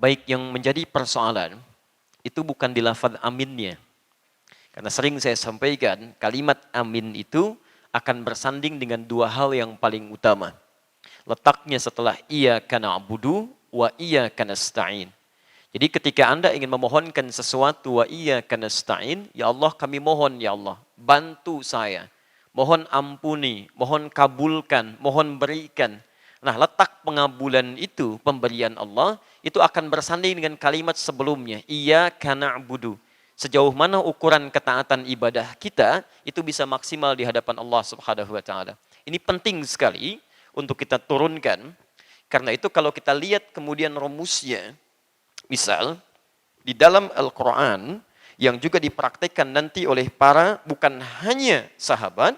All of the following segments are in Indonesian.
Baik, yang menjadi persoalan itu bukan di lafaz aminnya. Karena sering saya sampaikan, kalimat amin itu akan bersanding dengan dua hal yang paling utama. Letaknya setelah iyyaka na'budu wa iyyaka nasta'in. Jadi ketika Anda ingin memohonkan sesuatu wa iyyaka nasta'in, ya Allah kami mohon ya Allah, bantu saya. Mohon ampuni, mohon kabulkan, mohon berikan. Nah, letak pengabulan itu, pemberian Allah, itu akan bersanding dengan kalimat sebelumnya, iyyaka na'budu. Sejauh mana ukuran ketaatan ibadah kita, itu bisa maksimal di hadapan Allah Subhanahu wa taala. Ini penting sekali untuk kita turunkan. Karena itu kalau kita lihat kemudian rumusnya, misal di dalam Al-Quran yang juga dipraktikkan nanti oleh para bukan hanya sahabat,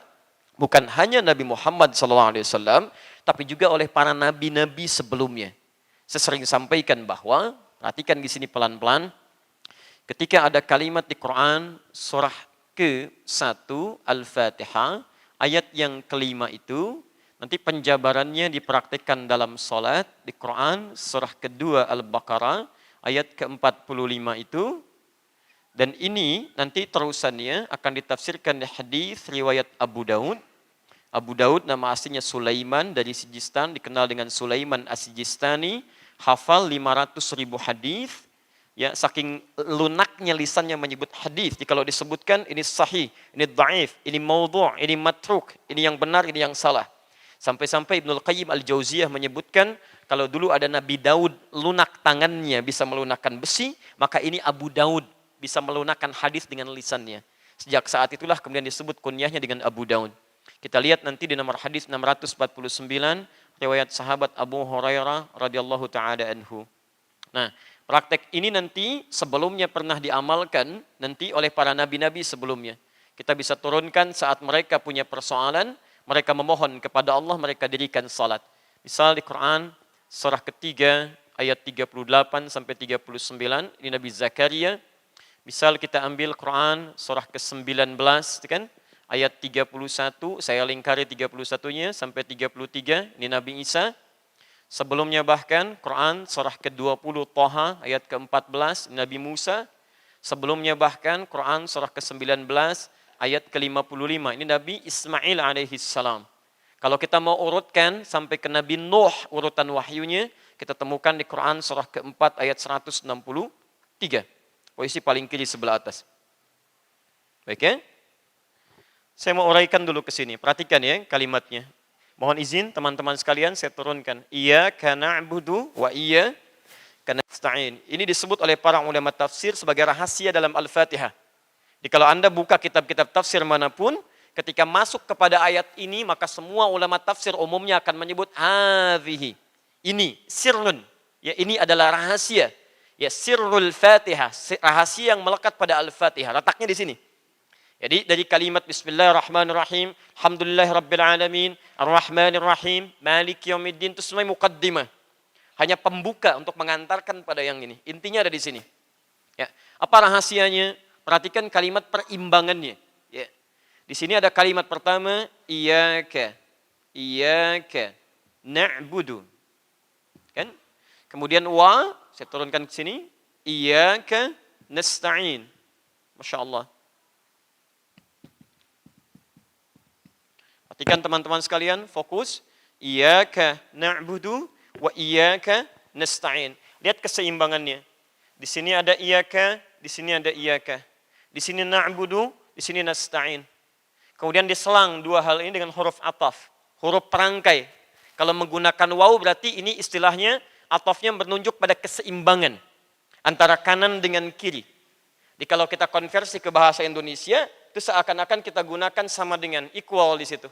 bukan hanya Nabi Muhammad SAW, tapi juga oleh para nabi-nabi sebelumnya. Saya sering sampaikan bahwa, perhatikan di sini pelan-pelan, ketika ada kalimat di Quran surah ke-1 Al-Fatihah, ayat yang kelima itu, nanti penjabarannya dipraktikkan dalam salat di Quran surah kedua Al-Baqarah, ayat ke-45 itu, dan ini nanti terusannya akan ditafsirkan di hadis riwayat Abu Daud. Abu Daud nama aslinya Sulaiman dari Sijistan, dikenal dengan Sulaiman As-Sijistani, hafal 500.000 hadis. Ya, saking lunaknya lisannya menyebut hadis. Jadi kalau disebutkan ini sahih, ini dhaif, ini maudhu', ini matruk, ini yang benar, ini yang salah. Sampai-sampai Ibnul Qayyim Al-Jauziyah menyebutkan kalau dulu ada Nabi Daud lunak tangannya bisa melunakkan besi, maka ini Abu Daud bisa melunakkan hadis dengan lisannya. Sejak saat itulah kemudian disebut kunyahnya dengan Abu Daud. Kita lihat nanti di nomor hadis 649 riwayat sahabat Abu Hurairah radhiyallahu taala anhu. Nah, praktek ini nanti sebelumnya pernah diamalkan nanti oleh para nabi-nabi sebelumnya. Kita bisa turunkan saat mereka punya persoalan, mereka memohon kepada Allah, mereka dirikan salat. Misal di Quran surah ketiga ayat 38 sampai 39, ini Nabi Zakaria. Misal kita ambil Quran surah ke-19 kan, ayat 31, saya lingkari 31-nya sampai 33, ini Nabi Isa. Sebelumnya bahkan Quran surah ke-20 Thaha ayat ke-14 Nabi Musa. Sebelumnya bahkan Quran surah ke-19 ayat ke-55 ini Nabi Ismail alaihi salam. Kalau kita mau urutkan sampai ke Nabi Nuh urutan wahyunya, kita temukan di Quran surah ke-4 ayat 163. Posisi paling kiri sebelah atas. Baik ya? Saya mau uraikan dulu ke sini. Perhatikan ya kalimatnya. Mohon izin teman-teman sekalian saya turunkan. Iyyaka na'budu wa iyyaka nasta'in. Ini disebut oleh para ulama tafsir sebagai rahasia dalam Al-Fatihah. Jadi kalau Anda buka kitab-kitab tafsir manapun, ketika masuk kepada ayat ini, maka semua ulama tafsir umumnya akan menyebut hadhihi. Ini sirrun. Ya, ini adalah rahasia. Ya, sirrul Fatihah, rahasia yang melekat pada Al-Fatihah. Letaknya di sini. Jadi dari kalimat Bismillahirrahmanirrahim, Alhamdulillahirabbil alamin, Arrahmanirrahim, Maliki yaumiddin, itu semua muqaddimah. Hanya pembuka untuk mengantarkan pada yang ini. Intinya ada di sini. Ya. Apa rahasianya? Perhatikan kalimat perimbangannya. Ya. Di sini ada kalimat pertama, iyyaka na'budu. Kan? Kemudian wa, saya turunkan ke sini, iyyaka nasta'in. Masya Allah. Perhatikan teman-teman sekalian, fokus. Iyyaka na'budu wa iyyaka nasta'in. Lihat keseimbangannya. Di sini ada iyyaka, di sini ada iyyaka. Di sini na'budu, di sini nasta'in. Kemudian diselang dua hal ini dengan huruf ataf, huruf perangkai. Kalau menggunakan waw berarti ini istilahnya atafnya menunjuk pada keseimbangan antara kanan dengan kiri. Jadi kalau kita konversi ke bahasa Indonesia, itu seakan-akan kita gunakan sama dengan equal di situ.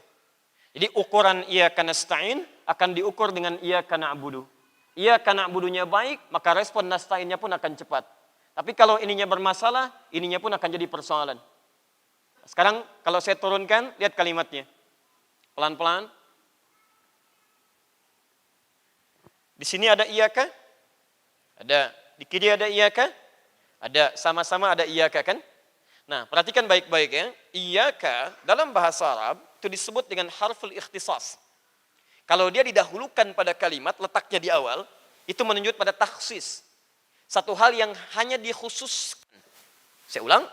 Jadi ukuran iyyaka nasta'in akan diukur dengan iyyaka na'budu. Iyyaka na'budunya baik, maka respon nasta'innya pun akan cepat. Tapi kalau ininya bermasalah, ininya pun akan jadi persoalan. Sekarang kalau saya turunkan, lihat kalimatnya. Pelan-pelan. Di sini ada iyyaka? Ada. Di kiri ada iyyaka? Ada. Sama-sama ada iyyaka kan? Nah, perhatikan baik-baik ya. Iyyaka dalam bahasa Arab itu disebut dengan harful ikhtisas. Kalau dia didahulukan pada kalimat, letaknya di awal, itu menunjuk pada takhsis. Satu hal yang hanya dikhususkan. Saya ulang,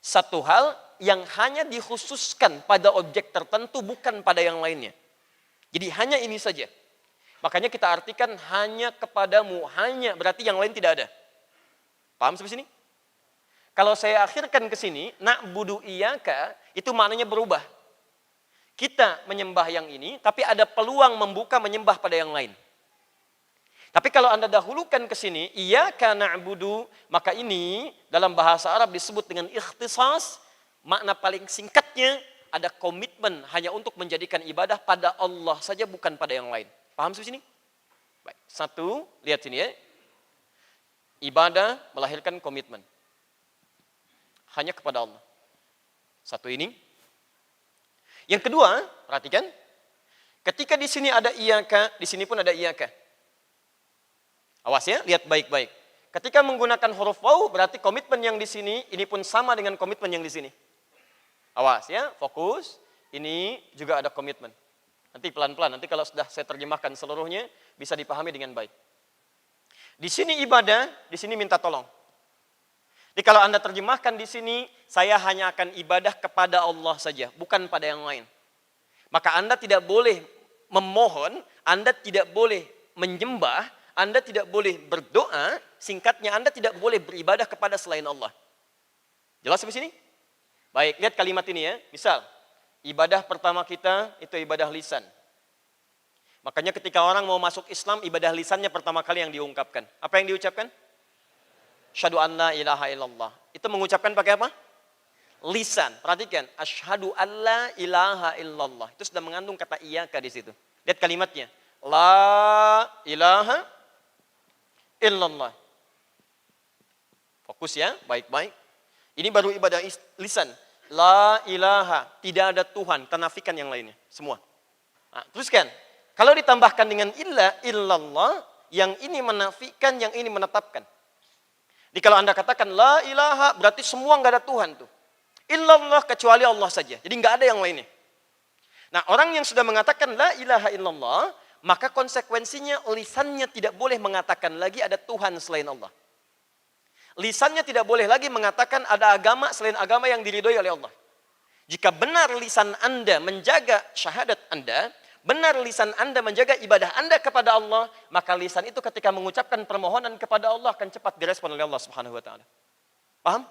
satu hal yang hanya dikhususkan pada objek tertentu, bukan pada yang lainnya. Jadi hanya ini saja. Makanya kita artikan hanya kepadamu, hanya berarti yang lain tidak ada. Paham sampai sini? Kalau saya akhirkan ke sini, na'budu iyyaka, itu maknanya berubah. Kita menyembah yang ini, tapi ada peluang membuka menyembah pada yang lain. Tapi kalau Anda dahulukan ke sini, iyyaka na'budu, maka ini dalam bahasa Arab disebut dengan ikhtisas, makna paling singkatnya ada komitmen hanya untuk menjadikan ibadah pada Allah saja, bukan pada yang lain. Paham sampai sini? Baik. Satu, lihat sini ya. Ibadah melahirkan komitmen. Hanya kepada Allah. Satu ini. Yang kedua, perhatikan. Ketika di sini ada iyyaka, di sini pun ada iyyaka. Awas ya, lihat baik-baik. Ketika menggunakan huruf waw, berarti komitmen yang di sini, ini pun sama dengan komitmen yang di sini. Awas ya, fokus. Ini juga ada komitmen. Nanti pelan-pelan, nanti kalau sudah saya terjemahkan seluruhnya, bisa dipahami dengan baik. Di sini ibadah, di sini minta tolong. Jadi kalau Anda terjemahkan di sini, saya hanya akan ibadah kepada Allah saja, bukan pada yang lain. Maka Anda tidak boleh memohon, Anda tidak boleh menyembah, Anda tidak boleh berdoa, singkatnya Anda tidak boleh beribadah kepada selain Allah. Jelas sampai sini? Baik, lihat kalimat ini ya. Misal, ibadah pertama kita itu ibadah lisan. Makanya ketika orang mau masuk Islam, ibadah lisannya pertama kali yang diungkapkan. Apa yang diucapkan? Asyhadu an la ilaha illallah. Itu mengucapkan pakai apa? Lisan. Perhatikan, asyhadu an la ilaha illallah. Itu sudah mengandung kata iyyaka di situ. Lihat kalimatnya. La ilaha illallah. Fokus ya, baik-baik. Ini baru ibadah lisan. La ilaha, tidak ada Tuhan, tanafikan yang lainnya, semua. Nah, teruskan. Kalau ditambahkan dengan illallah, yang ini menafikan, yang ini menetapkan. Jadi kalau Anda katakan la ilaha, berarti semua nggak ada Tuhan tuh. Illallah, kecuali Allah saja. Jadi nggak ada yang lainnya. Nah, orang yang sudah mengatakan la ilaha illallah, maka konsekuensinya lisannya tidak boleh mengatakan lagi ada Tuhan selain Allah. Lisannya tidak boleh lagi mengatakan ada agama selain agama yang diridhoi oleh Allah. Jika benar lisan Anda menjaga syahadat Anda, benar lisan Anda menjaga ibadah Anda kepada Allah, maka lisan itu ketika mengucapkan permohonan kepada Allah akan cepat direspon oleh Allah Subhanahu wa taala. Paham?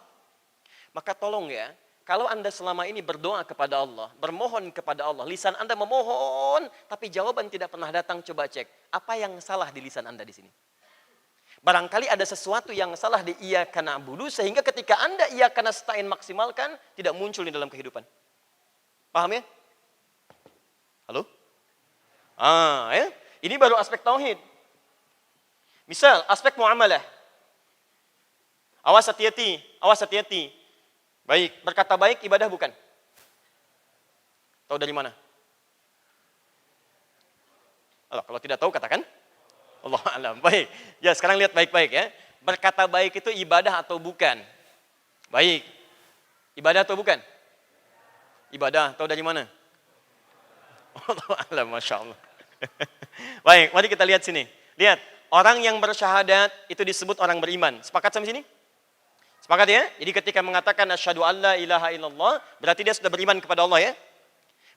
Maka tolong ya, kalau Anda selama ini berdoa kepada Allah, bermohon kepada Allah, lisan Anda memohon, tapi jawaban tidak pernah datang, coba cek. Apa yang salah di lisan Anda di sini? Barangkali ada sesuatu yang salah di iyyaka na'budu, sehingga ketika Anda iyyaka nasta'in maksimalkan, tidak muncul di dalam kehidupan. Paham ya? Halo? Ya. Ini baru aspek tauhid. Misal, aspek muamalah. Awas hati-hati, awas hati-hati. Baik, berkata baik ibadah bukan? Tahu dari mana? Kalau tidak tahu katakan. Allah alam. Baik. Ya, sekarang lihat baik-baik ya. Berkata baik itu ibadah atau bukan? Baik. Ibadah atau bukan? Ibadah. Tahu dari mana? Allah alam, Masya Allah. Baik, mari kita lihat sini. Lihat, orang yang bersyahadat itu disebut orang beriman. Sepakat sampai sini? Sepakat ya? Jadi ketika mengatakan asyhadu alla ilaha illallah, berarti dia sudah beriman kepada Allah ya.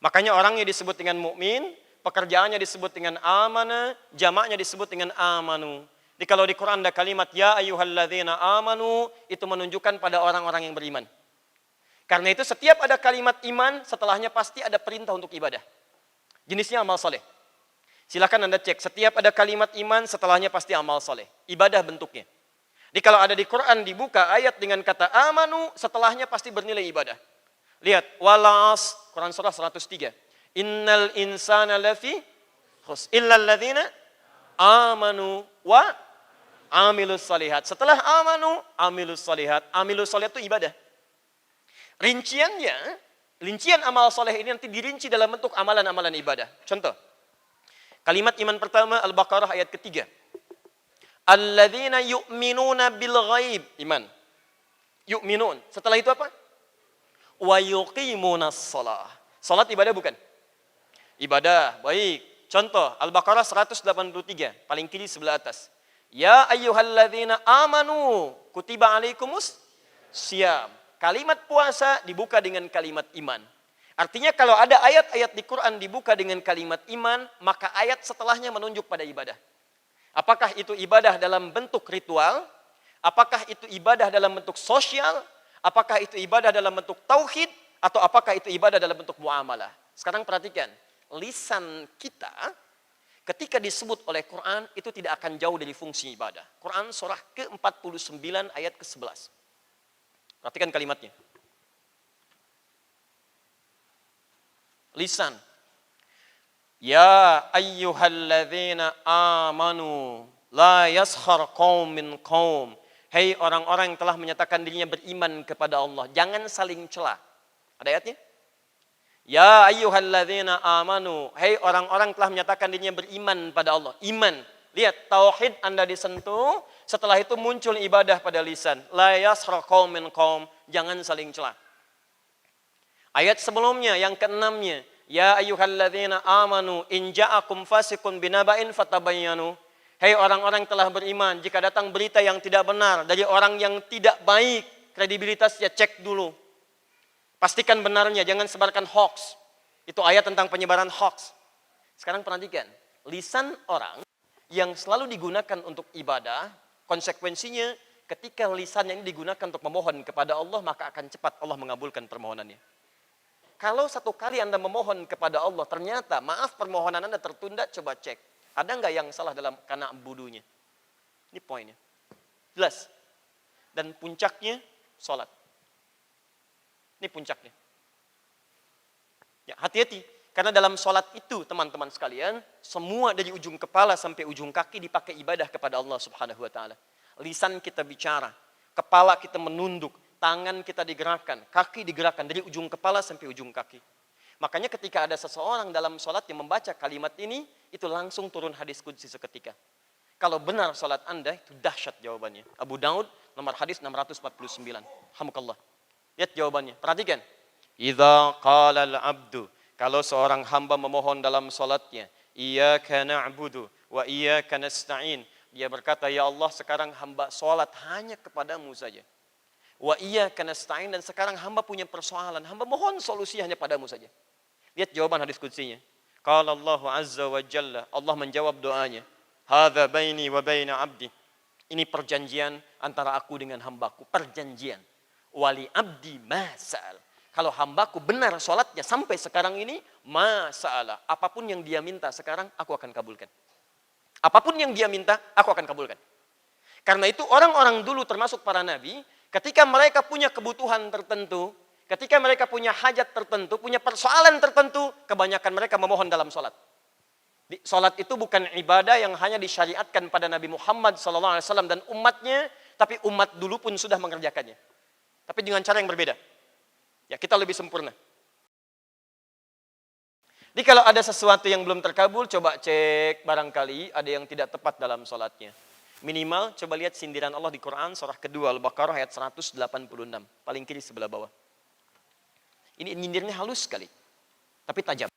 Makanya orangnya disebut dengan mukmin, pekerjaannya disebut dengan amana, jamaknya disebut dengan amanu. Jadi kalau di Quran ada kalimat ya ayyuhalladzina amanu, itu menunjukkan pada orang-orang yang beriman. Karena itu setiap ada kalimat iman, setelahnya pasti ada perintah untuk ibadah. Jenisnya amal soleh. Silakan Anda cek, setiap ada kalimat iman, setelahnya pasti amal soleh. Ibadah bentuknya. Jadi kalau ada di Quran dibuka ayat dengan kata amanu, setelahnya pasti bernilai ibadah. Lihat, walas, Quran surah 103. Innal insana lafi khus illal ladzina amanu wa amilus solihat. Setelah amanu, amilus solihat. Amilus solihat itu ibadah. Rincian amal soleh ini nanti dirinci dalam bentuk amalan-amalan ibadah. Contoh, kalimat iman pertama Al-Baqarah ayat ketiga. Alladzina yu'minuna bil ghaib. Iman. Yu'minun. Setelah itu apa? Wa yuqimunas shalah. Salat ibadah bukan? Ibadah. Baik. Contoh, Al-Baqarah 183. Paling kiri sebelah atas. Ya ayyuhalladzina amanu kutiba alaikumus syiyam. Kalimat puasa dibuka dengan kalimat iman. Artinya kalau ada ayat-ayat di Quran dibuka dengan kalimat iman, maka ayat setelahnya menunjuk pada ibadah. Apakah itu ibadah dalam bentuk ritual? Apakah itu ibadah dalam bentuk sosial? Apakah itu ibadah dalam bentuk tauhid? Atau apakah itu ibadah dalam bentuk muamalah? Sekarang perhatikan, lisan kita ketika disebut oleh Quran itu tidak akan jauh dari fungsi ibadah. Quran surah ke-49 ayat ke-11. Perhatikan kalimatnya. Lisan. Ya ayyuhalladzina amanu la yaskhar qaum min qaum. Hei orang-orang yang telah menyatakan dirinya beriman kepada Allah, jangan saling cela. Ada ayatnya? Ya ayyuhalladzina amanu. Hei orang-orang telah menyatakan dirinya beriman pada Allah. Iman. Lihat, tauhid Anda disentuh, setelah itu muncul ibadah pada lisan. La yaskhar qaum min qaum. Jangan saling cela. Ayat sebelumnya yang keenamnya, ya ayyuhalladzina amanu in ja'akum fasiqun binaba'in fatabayyanu. Hei orang-orang telah beriman, jika datang berita yang tidak benar dari orang yang tidak baik, kredibilitasnya cek dulu. Pastikan benarnya, jangan sebarkan hoax. Itu ayat tentang penyebaran hoax. Sekarang perhatikan, lisan orang yang selalu digunakan untuk ibadah, konsekuensinya ketika lisannya ini digunakan untuk memohon kepada Allah, maka akan cepat Allah mengabulkan permohonannya. Kalau satu kali Anda memohon kepada Allah, ternyata maaf permohonan Anda tertunda, coba cek. Ada nggak yang salah dalam kana budunya? Ini poinnya. Jelas. Dan puncaknya, sholat. Ini puncaknya. Ya, hati-hati. Karena dalam sholat itu, teman-teman sekalian, semua dari ujung kepala sampai ujung kaki dipakai ibadah kepada Allah Subhanahu wa Ta'ala. Lisan kita bicara, kepala kita menunduk, tangan kita digerakkan, kaki digerakkan dari ujung kepala sampai ujung kaki. Makanya ketika ada seseorang dalam sholat yang membaca kalimat ini, itu langsung turun hadis qudsi seketika. Kalau benar sholat Anda, itu dahsyat jawabannya. Abu Daud, nomor hadis 649. Alhamdulillah. Lihat jawabannya, perhatikan. Idza qala al-abdu, kalau seorang hamba memohon dalam sholatnya, iyyaka na'budu wa iyyaka nasta'in. Dia berkata, ya Allah sekarang hamba sholat hanya kepadamu saja. Wa iyyaka nasta'in, dan sekarang hamba punya persoalan, hamba mohon solusi hanya padamu saja. Lihat jawaban hadis qudsinya. Qala Allah azza wa jalla, Allah menjawab doanya. Hadza baini wa baina abdi. Ini perjanjian antara aku dengan hambaku, perjanjian. Wali abdi masal. Kalau hambaku benar sholatnya sampai sekarang ini, masalah. Apapun yang dia minta sekarang, aku akan kabulkan. Apapun yang dia minta, aku akan kabulkan. Karena itu orang-orang dulu termasuk para nabi, ketika mereka punya kebutuhan tertentu, ketika mereka punya hajat tertentu, punya persoalan tertentu, kebanyakan mereka memohon dalam sholat. Sholat itu bukan ibadah yang hanya disyariatkan pada Nabi Muhammad SAW dan umatnya, tapi umat dulu pun sudah mengerjakannya. Tapi dengan cara yang berbeda. Ya, kita lebih sempurna. Jadi kalau ada sesuatu yang belum terkabul, coba cek barangkali ada yang tidak tepat dalam sholatnya. Minimal coba lihat sindiran Allah di Quran surah kedua Al-Baqarah ayat 186, paling kiri sebelah bawah. Ini nyindirnya halus sekali, tapi tajam.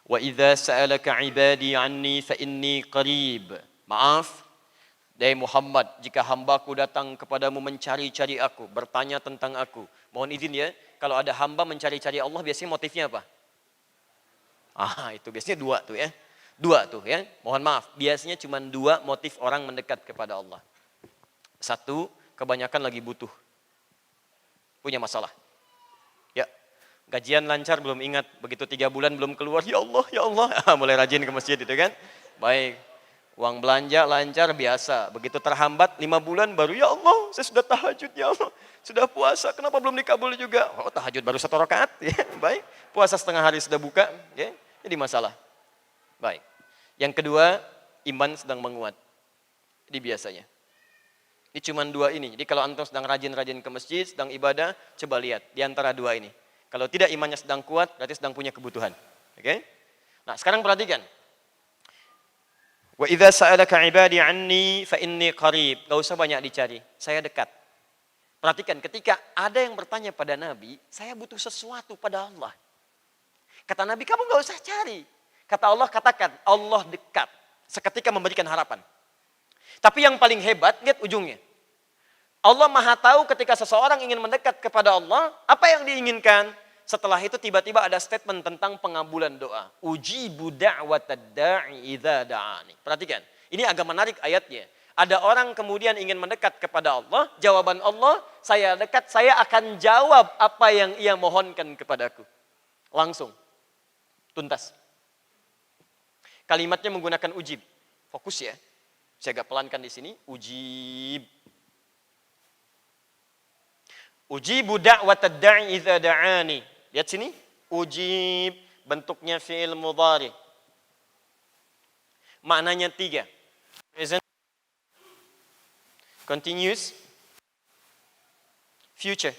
Wa idza sa'alaka 'ibadi 'anni fa inni qarib. Maaf, Dai Muhammad, jika hambaku datang kepadamu mencari-cari aku, bertanya tentang aku. Mohon izin ya, kalau ada hamba mencari-cari Allah biasanya motifnya apa? Itu biasanya dua tuh ya. Dua tuh ya, mohon maaf. Biasanya cuma dua motif orang mendekat kepada Allah. Satu, kebanyakan lagi butuh. Punya masalah. Ya, gajian lancar belum ingat. Begitu 3 bulan belum keluar, ya Allah, ya Allah. Mulai rajin ke masjid itu kan. Baik, uang belanja lancar biasa. Begitu terhambat 5 bulan baru, ya Allah, saya sudah tahajud, ya Allah. Sudah puasa, kenapa belum dikabul juga? Oh, tahajud baru 1 rakaat. Ya, baik, puasa setengah hari sudah buka. Ya, jadi masalah. Baik. Yang kedua, iman sedang menguat. Ini biasanya. Ini cuma 2 ini. Jadi kalau antum sedang rajin-rajin ke masjid, sedang ibadah, coba lihat di antara 2 ini. Kalau tidak imannya sedang kuat, berarti sedang punya kebutuhan. Oke? Nah, sekarang perhatikan. Wa idza sa'alaka 'ibadi 'anni fa inni qarib. Enggak usah banyak dicari. Saya dekat. Perhatikan, ketika ada yang bertanya pada Nabi, saya butuh sesuatu pada Allah. Kata Nabi, kamu enggak usah cari. Kata Allah, katakan, Allah dekat. Seketika memberikan harapan. Tapi yang paling hebat, lihat ujungnya. Allah Maha tahu ketika seseorang ingin mendekat kepada Allah, apa yang diinginkan? Setelah itu tiba-tiba ada statement tentang pengabulan doa. Ujibu da'watad da'i idza da'ani. Perhatikan, ini agak menarik ayatnya. Ada orang kemudian ingin mendekat kepada Allah, jawaban Allah, saya dekat, saya akan jawab apa yang ia mohonkan kepadaku. Langsung, tuntas. Kalimatnya menggunakan ujib. Fokus ya. Saya agak pelankan di sini. Ujib. Ujibu da'watad da'i idza da'ani. Lihat sini. Ujib. Bentuknya fi'il mudhari. Maknanya 3. Present. Continuous. Future.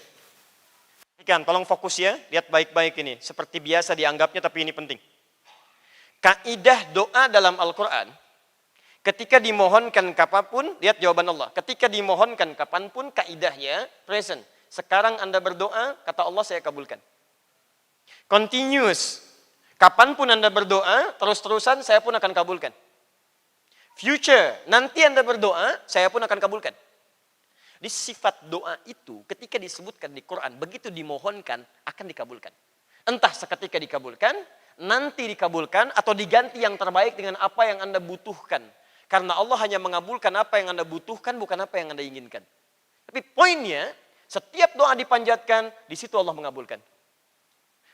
Ikan, tolong fokus ya. Lihat baik-baik ini. Seperti biasa dianggapnya tapi ini penting. Kaidah doa dalam Al-Quran. Ketika dimohonkan kapanpun, lihat jawaban Allah. Ketika dimohonkan kapanpun, kaidahnya present. Sekarang Anda berdoa, kata Allah saya kabulkan. Continuous. Kapanpun Anda berdoa, terus-terusan saya pun akan kabulkan. Future. Nanti Anda berdoa, saya pun akan kabulkan. Di sifat doa itu, ketika disebutkan di Quran, begitu dimohonkan, akan dikabulkan. Entah seketika dikabulkan, nanti dikabulkan, atau diganti yang terbaik dengan apa yang Anda butuhkan. Karena Allah hanya mengabulkan apa yang Anda butuhkan, bukan apa yang Anda inginkan. Tapi poinnya, setiap doa dipanjatkan, di situ Allah mengabulkan.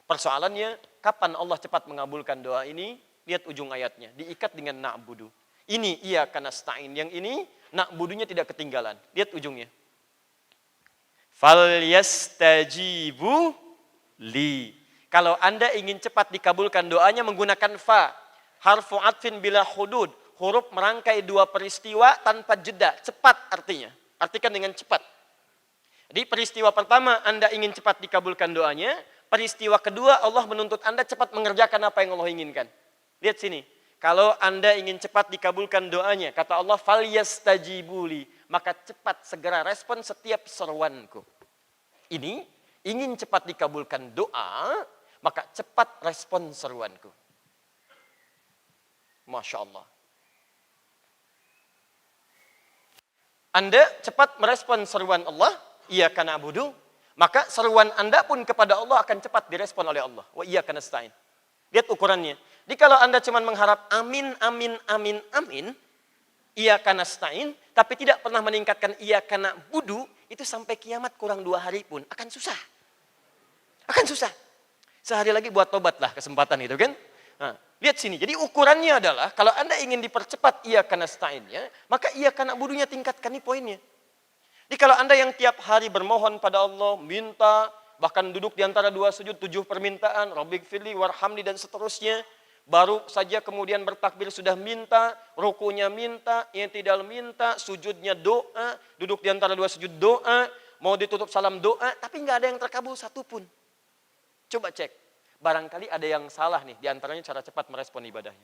Persoalannya, kapan Allah cepat mengabulkan doa ini? Lihat ujung ayatnya, diikat dengan na'budu. Ini iyyaka nasta'in, yang ini na'budunya tidak ketinggalan. Lihat ujungnya. Falyastajibu li. Kalau Anda ingin cepat dikabulkan doanya menggunakan fa. Harfu atfin bila hudud. Huruf merangkai 2 peristiwa tanpa jeda. Cepat artinya. Artikan dengan cepat. Jadi peristiwa pertama Anda ingin cepat dikabulkan doanya. Peristiwa kedua Allah menuntut Anda cepat mengerjakan apa yang Allah inginkan. Lihat sini. Kalau Anda ingin cepat dikabulkan doanya. Kata Allah, falyastajibuli. Maka cepat segera respon setiap seruanku. Ini ingin cepat dikabulkan doa. Maka cepat respon seruanku. Masya Allah. Anda cepat merespon seruan Allah, iyyaka na'budu, maka seruan Anda pun kepada Allah akan cepat direspon oleh Allah. Wa iyyaka nasta'in. Lihat ukurannya. Jadi kalau Anda cuma mengharap amin, amin, amin, amin, iyyaka nasta'in, tapi tidak pernah meningkatkan iyyaka na'budu, itu sampai kiamat kurang 2 hari pun akan susah. Akan susah. Sehari lagi buat tobatlah kesempatan itu kan. Nah, lihat sini. Jadi ukurannya adalah kalau Anda ingin dipercepat iyyaka nasta'innya, maka iyyaka na'budunya tingkatkan, ini poinnya. Jadi kalau Anda yang tiap hari bermohon pada Allah, minta, bahkan duduk di antara 2 sujud 7 permintaan, Rabbighfirli warhamni dan seterusnya, baru saja kemudian bertakbir sudah minta, rukunya minta, i'tidal minta, sujudnya doa, duduk di antara 2 sujud doa, mau ditutup salam doa, tapi nggak ada yang terkabul satupun. Coba cek. Barangkali ada yang salah nih, diantaranya cara cepat merespon ibadahnya.